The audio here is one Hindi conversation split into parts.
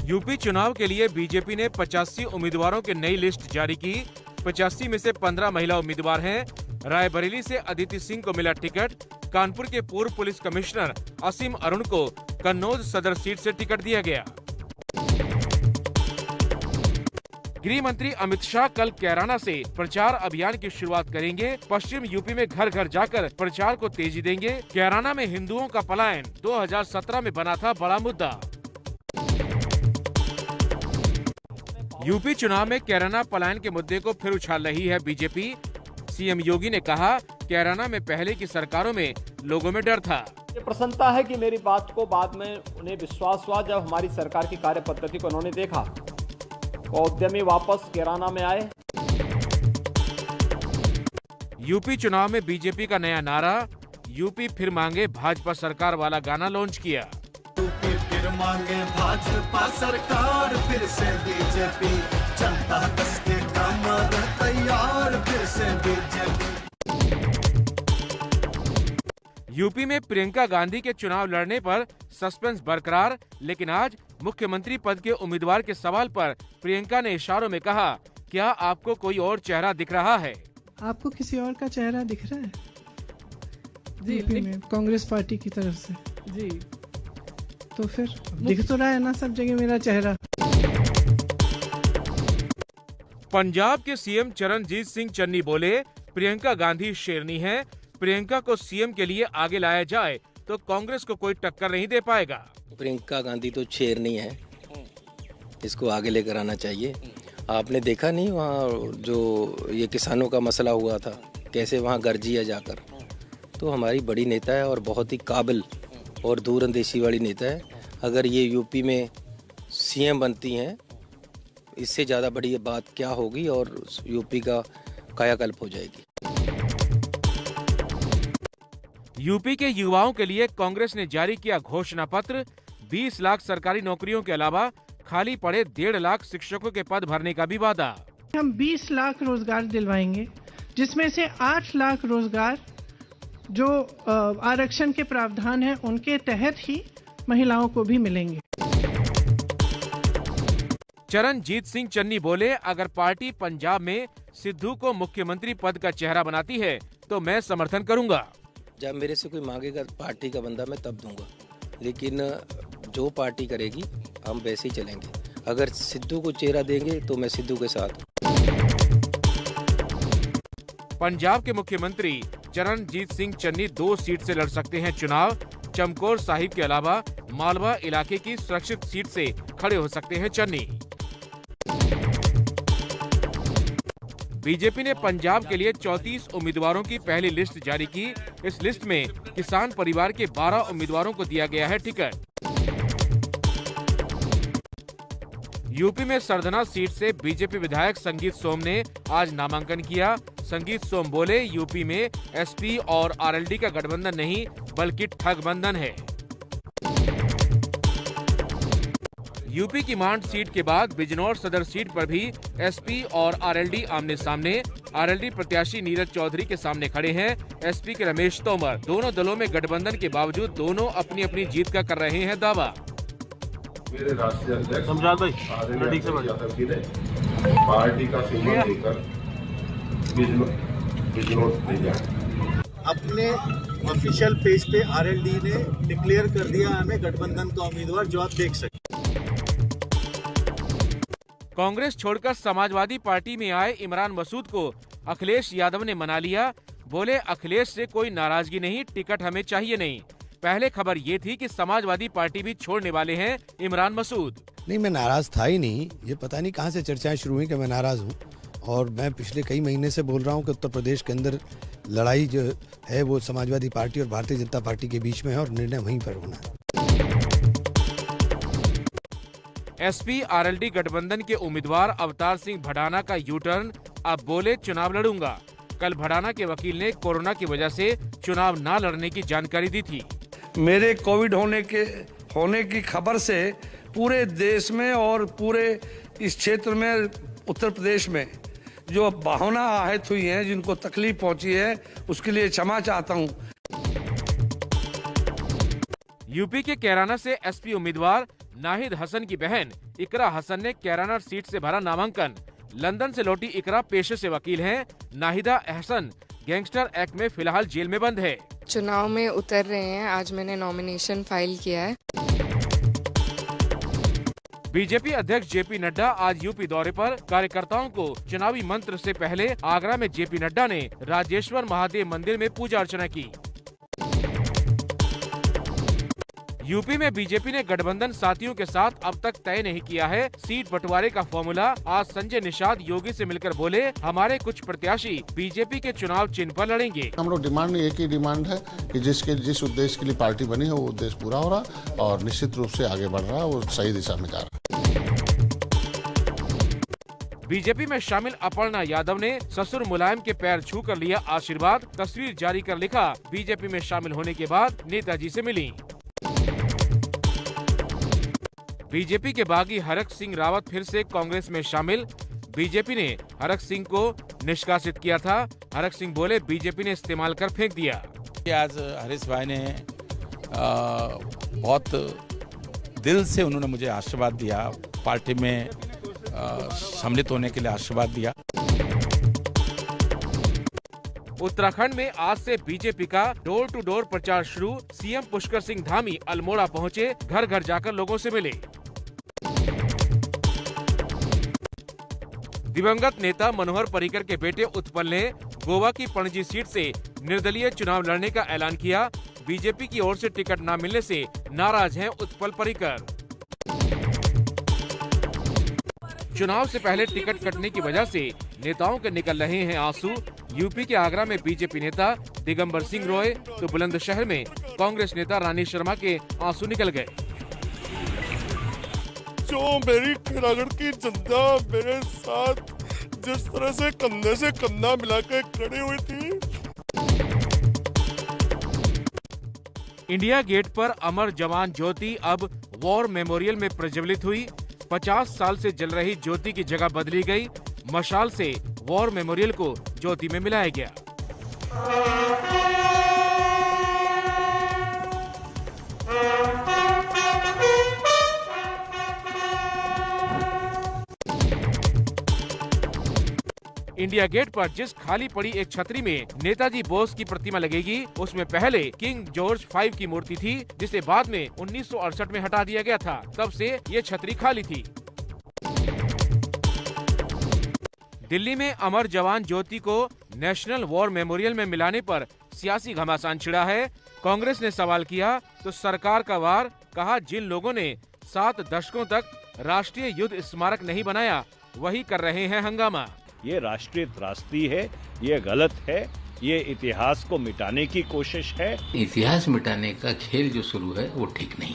यूपी चुनाव के लिए बीजेपी ने 85 उम्मीदवारों की नई लिस्ट जारी की। 85 में से 15 महिला उम्मीदवार हैं। रायबरेली से अदिति सिंह को मिला टिकट। कानपुर के पूर्व पुलिस कमिश्नर असीम अरुण को कन्नौज सदर सीट से टिकट दिया गया। गृह मंत्री अमित शाह कल कैराना से प्रचार अभियान की शुरुआत करेंगे। पश्चिम यूपी में घर घर जाकर प्रचार को तेजी देंगे। कैराना में हिंदुओं का पलायन 2017 में बना था बड़ा मुद्दा। यूपी चुनाव में कैराना पलायन के मुद्दे को फिर उछाल रही है बीजेपी। सीएम योगी ने कहा, कैराना में पहले की सरकारों में लोगों में डर था। ये प्रसन्नता है कि मेरी बात को बाद में उन्हें विश्वास हुआ जब हमारी सरकार की कार्य पद्धति को उन्होंने देखा। तो उद्यमी वापस कैराना में आए। यूपी चुनाव में बीजेपी का नया नारा, यूपी फिर मांगे भाजपा सरकार वाला गाना लॉन्च किया। यूपी फिर मांगे भाजपा सरकार, फिर से बीजेपी, जनता कस के कमर तैयार, फिर से बीजेपी। यूपी में प्रियंका गांधी के चुनाव लड़ने पर सस्पेंस बरकरार, लेकिन आज मुख्यमंत्री पद के उम्मीदवार के सवाल पर प्रियंका ने इशारों में कहा, क्या आपको कोई और चेहरा दिख रहा है? आपको किसी और का चेहरा दिख रहा है? यूपी में कांग्रेस पार्टी की तरफ से जी, तो फिर दिख तो रहा है ना सब जगह मेरा चेहरा। पंजाब के सीएम चरणजीत सिंह चन्नी बोले, प्रियंका गांधी शेरनी है। प्रियंका को सीएम के लिए आगे लाया जाए तो कांग्रेस को कोई टक्कर नहीं दे पाएगा। प्रियंका गांधी तो शेरनी है, इसको आगे लेकर आना चाहिए। आपने देखा नहीं वहाँ जो ये किसानों का मसला हुआ था, कैसे वहाँ गरजिया जाकर। तो हमारी बड़ी नेता है और बहुत ही काबिल और दूरंदेशी वाली नेता है। अगर ये यूपी में सीएम बनती हैं, इससे ज़्यादा बड़ी बात क्या होगी और यूपी का कायाकल्प हो जाएगी। यूपी के युवाओं के लिए कांग्रेस ने जारी किया घोषणा पत्र। 20 लाख सरकारी नौकरियों के अलावा खाली पड़े 1.5 लाख शिक्षकों के पद भरने का भी वादा। हम 20 लाख रोजगार दिलवाएंगे, जिसमें से 8 लाख रोजगार जो आरक्षण के प्रावधान है उनके तहत ही महिलाओं को भी मिलेंगे। चरणजीत सिंह चन्नी बोले, अगर पार्टी पंजाब में सिद्धू को मुख्यमंत्री पद का चेहरा बनाती है तो मैं समर्थन करूंगा। जब मेरे से कोई मांगेगा पार्टी का बंदा, मैं तब दूंगा, लेकिन जो पार्टी करेगी हम वैसे ही चलेंगे। अगर सिद्धू को चेहरा देंगे तो मैं सिद्धू के साथ। पंजाब के मुख्यमंत्री चरणजीत सिंह चन्नी 2 सीट से लड़ सकते हैं चुनाव। चमकौर साहिब के अलावा मालवा इलाके की सुरक्षित सीट से खड़े हो सकते हैं चन्नी। बीजेपी ने पंजाब के लिए 34 उम्मीदवारों की पहली लिस्ट जारी की। इस लिस्ट में किसान परिवार के 12 उम्मीदवारों को दिया गया है टिकट। यूपी में सरधना सीट से बीजेपी विधायक संगीत सोम ने आज नामांकन किया। संगीत सोम बोले, यूपी में एसपी और आरएलडी का गठबंधन नहीं बल्कि ठगबंधन है। यूपी की मांड सीट के बाद बिजनौर सदर सीट पर भी एसपी और आरएलडी आमने सामने। आरएलडी प्रत्याशी नीरज चौधरी के सामने खड़े हैं एसपी के रमेश तोमर। दोनों दलों में गठबंधन के बावजूद दोनों अपनी अपनी जीत का कर रहे हैं दावा। मेरे राष्ट्रीय अध्यक्ष पार्टी का सिंबल लेकर बिजनौर ले जाए। अपने ऑफिशियल पेज पे आरएलडी ने डिक्लेयर कर दिया हमें गठबंधन का उम्मीदवार, जो आप देख सकते। कांग्रेस छोड़कर समाजवादी पार्टी में आए इमरान मसूद को अखिलेश यादव ने मना लिया। बोले, अखिलेश से कोई नाराजगी नहीं, टिकट हमें चाहिए नहीं। पहले खबर ये थी कि समाजवादी पार्टी भी छोड़ने वाले हैं इमरान मसूद। नहीं, मैं नाराज था ही नहीं। ये पता नहीं कहां से चर्चाएं शुरू हुई कि मैं नाराज हूं। और मैं पिछले कई महीने से बोल रहा हूं कि उत्तर प्रदेश के अंदर लड़ाई जो है वो समाजवादी पार्टी और भारतीय जनता पार्टी के बीच में है और निर्णय वहीं पर होना है। एसपी आरएलडी गठबंधन के उम्मीदवार अवतार सिंह भडाना का यू टर्न। अब बोले, चुनाव लड़ूंगा। कल भडाना के वकील ने कोरोना की वजह से चुनाव न लड़ने की जानकारी दी थी। मेरे कोविड होने की खबर से पूरे देश में और पूरे इस क्षेत्र में उत्तर प्रदेश में जो भावना आहत हुई है, जिनको तकलीफ पहुंची है, उसके लिए क्षमा चाहता हूं। यूपी के कैराना से एसपी उम्मीदवार नाहिद हसन की बहन इकरा हसन ने कैराना सीट से भरा नामांकन। लंदन से लौटी इकरा पेशे से वकील हैं। नाहिदा हसन गैंगस्टर एक्ट में फिलहाल जेल में बंद है। चुनाव में उतर रहे हैं। आज मैंने नॉमिनेशन फाइल किया है। बीजेपी अध्यक्ष जेपी नड्डा आज यूपी दौरे पर। कार्यकर्ताओं को चुनावी मंत्र से पहले आगरा में जेपी नड्डा ने राजेश्वर महादेव मंदिर में पूजा अर्चना की। यूपी में बीजेपी ने गठबंधन साथियों के साथ अब तक तय नहीं किया है सीट बंटवारे का फॉर्मूला। आज संजय निषाद योगी से मिलकर बोले, हमारे कुछ प्रत्याशी बीजेपी के चुनाव चिन्ह पर लड़ेंगे। हम लोग डिमांड एक ही डिमांड है कि जिस उद्देश्य के लिए पार्टी बनी है वो उद्देश्य पूरा हो रहा और निश्चित रूप से आगे बढ़ रहा है, वो सही दिशा में जा रहा है। बीजेपी में शामिल अपर्णा यादव ने ससुर मुलायम के पैर छू कर लिया आशीर्वाद। तस्वीर जारी कर लिखा, बीजेपी में शामिल होने के बाद नेताजी से मिली। बीजेपी के बागी हरक सिंह रावत फिर से कांग्रेस में शामिल। बीजेपी ने हरक सिंह को निष्कासित किया था। हरक सिंह बोले, बीजेपी ने इस्तेमाल कर फेंक दिया। आज हरीश भाई ने बहुत दिल से उन्होंने मुझे आशीर्वाद दिया, पार्टी में सम्मिलित होने के लिए आशीर्वाद दिया। उत्तराखंड में आज से बीजेपी का डोर टू डोर प्रचार शुरू। सीएम पुष्कर सिंह धामी अल्मोड़ा पहुंचे, घर घर जाकर लोगों से मिले। दिवंगत नेता मनोहर पर्रिकर के बेटे उत्पल ने गोवा की पणजी सीट से निर्दलीय चुनाव लड़ने का ऐलान किया। बीजेपी की ओर से टिकट न मिलने से नाराज हैं उत्पल पर्रिकर। चुनाव से पहले टिकट कटने की वजह से नेताओं के निकल रहे हैं आंसू। यूपी के आगरा में बीजेपी नेता दिगंबर सिंह रोय तो बुलंदशहर में कांग्रेस नेता रानी शर्मा के आंसू निकल गए। जो मेरी खैरागढ़ की जनता मेरे साथ जिस तरह से कंधा मिलाकर खड़ी हुई थी। इंडिया गेट पर अमर जवान ज्योति अब वॉर मेमोरियल में प्रज्वलित हुई। 50 साल से जल रही ज्योति की जगह बदली गई। मशाल से वॉर मेमोरियल को ज्योति में मिलाया गया। इंडिया गेट पर जिस खाली पड़ी एक छतरी में नेताजी बोस की प्रतिमा लगेगी, उसमें पहले किंग जॉर्ज 5 की मूर्ति थी, जिसे बाद में 1968 में हटा दिया गया था। तब से ये छतरी खाली थी। दिल्ली में अमर जवान ज्योति को नेशनल वॉर मेमोरियल में मिलाने पर सियासी घमासान छिड़ा है। कांग्रेस ने सवाल किया तो सरकार का वार। कहा, जिन लोगों ने 7 दशकों तक राष्ट्रीय युद्ध स्मारक नहीं बनाया वही कर रहे हैं हंगामा। ये राष्ट्रीय त्रासदी है, ये गलत है, ये इतिहास को मिटाने की कोशिश है। इतिहास मिटाने का खेल जो शुरू है वो ठीक नहीं।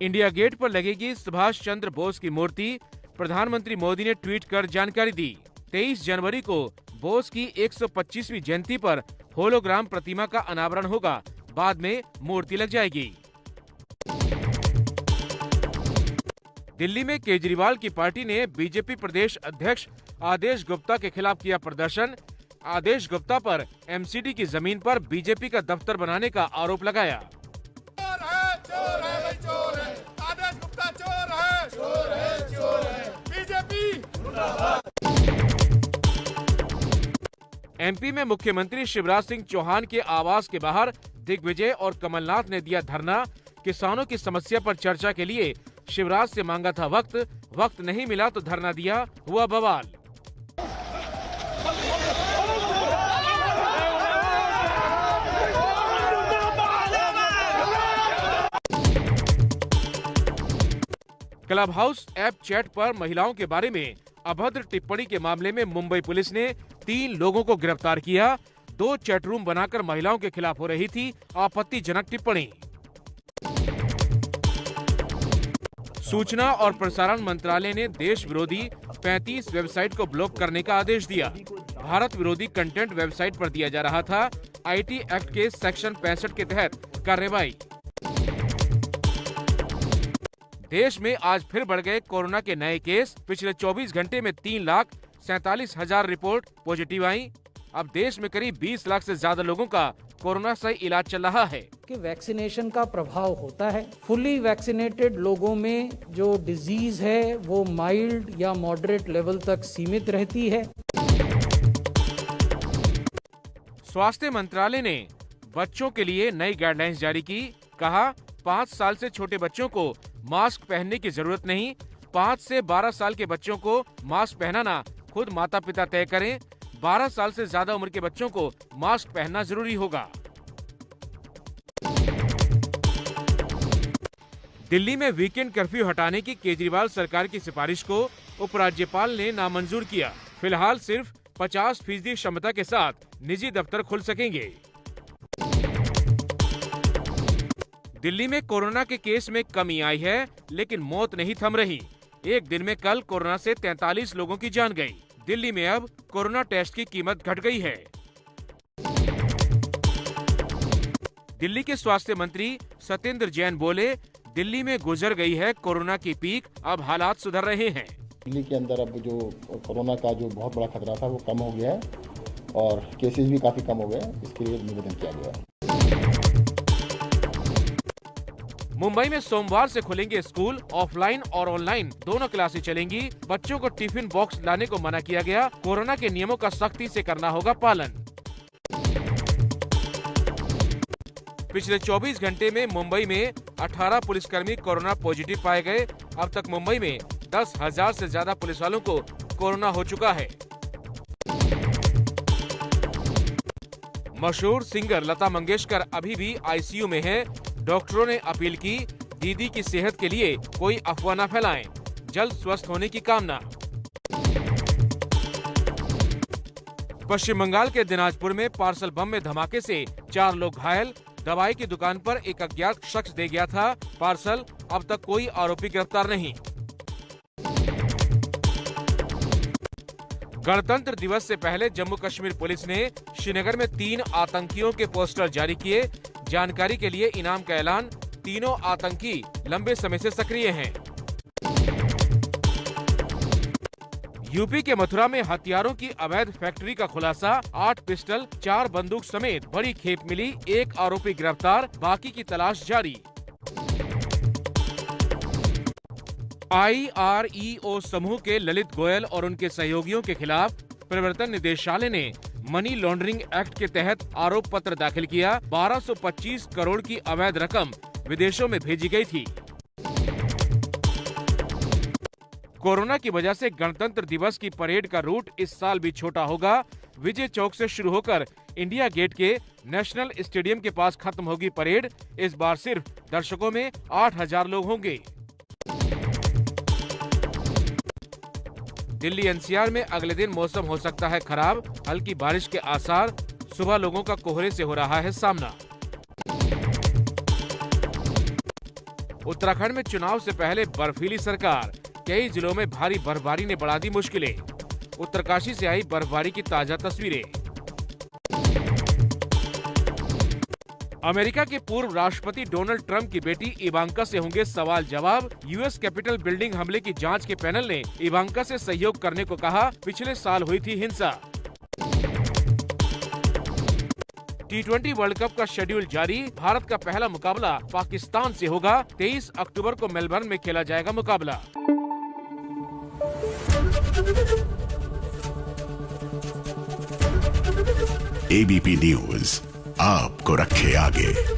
इंडिया गेट पर लगेगी सुभाष चंद्र बोस की मूर्ति। प्रधानमंत्री मोदी ने ट्वीट कर जानकारी दी। 23 जनवरी को बोस की 125वीं जयंती पर होलोग्राम प्रतिमा का अनावरण होगा। बाद में मूर्ति लग जाएगी। दिल्ली में केजरीवाल की पार्टी ने बीजेपी प्रदेश अध्यक्ष आदेश गुप्ता के खिलाफ किया प्रदर्शन। आदेश गुप्ता पर एमसीडी की जमीन पर बीजेपी का दफ्तर बनाने का आरोप लगाया। एमपी में मुख्यमंत्री शिवराज सिंह चौहान के आवास के बाहर दिग्विजय और कमलनाथ ने दिया धरना। किसानों की समस्या पर चर्चा के लिए शिवराज से मांगा था वक्त नहीं मिला तो धरना दिया, हुआ बवाल। क्लब हाउस ऐप चैट पर महिलाओं के बारे में अभद्र टिप्पणी के मामले में मुंबई पुलिस ने 3 लोगों को गिरफ्तार किया। 2 चैट रूम बनाकर महिलाओं के खिलाफ हो रही थी आपत्तिजनक टिप्पणी। सूचना और प्रसारण मंत्रालय ने देश विरोधी 35 वेबसाइट को ब्लॉक करने का आदेश दिया। भारत विरोधी कंटेंट वेबसाइट पर दिया जा रहा था आईटी एक्ट के सेक्शन 65 के तहत कार्रवाई। देश में आज फिर बढ़ गए कोरोना के नए केस। पिछले 24 घंटे में 3,47,000 रिपोर्ट पॉजिटिव आई। अब देश में करीब 20 लाख से ज्यादा लोगों का कोरोना से इलाज चल रहा है कि वैक्सीनेशन का प्रभाव होता है। फुली वैक्सीनेटेड लोगों में जो डिजीज है वो माइल्ड या मॉडरेट लेवल तक सीमित रहती है। स्वास्थ्य मंत्रालय ने बच्चों के लिए नई गाइडलाइंस जारी की। कहा 5 साल से छोटे बच्चों को मास्क पहनने की जरूरत नहीं। 5 से 12 साल के बच्चों को मास्क पहनाना खुद माता पिता तय करें। 12 साल से ज्यादा उम्र के बच्चों को मास्क पहनना जरूरी होगा। दिल्ली में वीकेंड कर्फ्यू हटाने की केजरीवाल सरकार की सिफारिश को उपराज्यपाल ने नामंजूर किया। फिलहाल सिर्फ 50% क्षमता के साथ निजी दफ्तर खुल सकेंगे। दिल्ली में कोरोना के केस में कमी आई है, लेकिन मौत नहीं थम रही। एक दिन में कल कोरोना से 43 लोगों की जान गई। दिल्ली में अब कोरोना टेस्ट की कीमत घट गई है। दिल्ली के स्वास्थ्य मंत्री सत्येंद्र जैन बोले, दिल्ली में गुजर गई है कोरोना की पीक, अब हालात सुधर रहे हैं। दिल्ली के अंदर अब जो कोरोना का जो बहुत बड़ा खतरा था वो कम हो गया है और केसेस भी काफी कम हो गए हैं। इसके लिए निवेदन किया गया है। मुंबई में सोमवार से खुलेंगे स्कूल। ऑफलाइन और ऑनलाइन दोनों क्लासें चलेंगी। बच्चों को टिफिन बॉक्स लाने को मना किया गया। कोरोना के नियमों का सख्ती से करना होगा पालन। पिछले 24 घंटे में मुंबई में 18 पुलिसकर्मी कोरोना पॉजिटिव पाए गए। अब तक मुंबई में 10,000 से ज्यादा पुलिस वालों को कोरोना हो चुका है। मशहूर सिंगर लता मंगेशकर अभी भी आईसीयू में है। डॉक्टरों ने अपील की, दीदी की सेहत के लिए कोई अफवाह न फैलाएं, जल्द स्वस्थ होने की कामना। पश्चिम बंगाल के दिनाजपुर में पार्सल बम में धमाके से 4 लोग घायल। दवाई की दुकान पर एक अज्ञात शख्स दे गया था पार्सल। अब तक कोई आरोपी गिरफ्तार नहीं। गणतंत्र दिवस से पहले जम्मू कश्मीर पुलिस ने श्रीनगर में 3 आतंकियों के पोस्टर जारी किए। जानकारी के लिए इनाम का ऐलान। तीनों आतंकी लंबे समय से सक्रिय हैं। यूपी के मथुरा में हथियारों की अवैध फैक्ट्री का खुलासा। 8 पिस्टल, 4 बंदूक समेत बड़ी खेप मिली। 1 आरोपी गिरफ्तार, बाकी की तलाश जारी। IREO समूह के ललित गोयल और उनके सहयोगियों के खिलाफ प्रवर्तन निदेशालय ने मनी लॉन्ड्रिंग एक्ट के तहत आरोप पत्र दाखिल किया। 1225 करोड़ की अवैध रकम विदेशों में भेजी गई थी। कोरोना की वजह से गणतंत्र दिवस की परेड का रूट इस साल भी छोटा होगा। विजय चौक से शुरू होकर इंडिया गेट के नेशनल स्टेडियम के पास खत्म होगी परेड। इस बार सिर्फ दर्शकों में 8,000 लोग होंगे। दिल्ली एनसीआर में अगले दिन मौसम हो सकता है खराब। हल्की बारिश के आसार। सुबह लोगों का कोहरे से हो रहा है सामना। उत्तराखंड में चुनाव से पहले बर्फीली सरकार। कई जिलों में भारी बर्फबारी ने बढ़ा दी मुश्किलें। उत्तरकाशी से आई बर्फबारी की ताजा तस्वीरें। अमेरिका के पूर्व राष्ट्रपति डोनाल्ड ट्रंप की बेटी इवांका से होंगे सवाल जवाब। यूएस कैपिटल बिल्डिंग हमले की जांच के पैनल ने इवांका से सहयोग करने को कहा। पिछले साल हुई थी हिंसा। T20 वर्ल्ड कप का शेड्यूल जारी। भारत का पहला मुकाबला पाकिस्तान से होगा। 23 अक्टूबर को मेलबर्न में खेला जाएगा मुकाबला। ABP न्यूज आपको रखे आगे।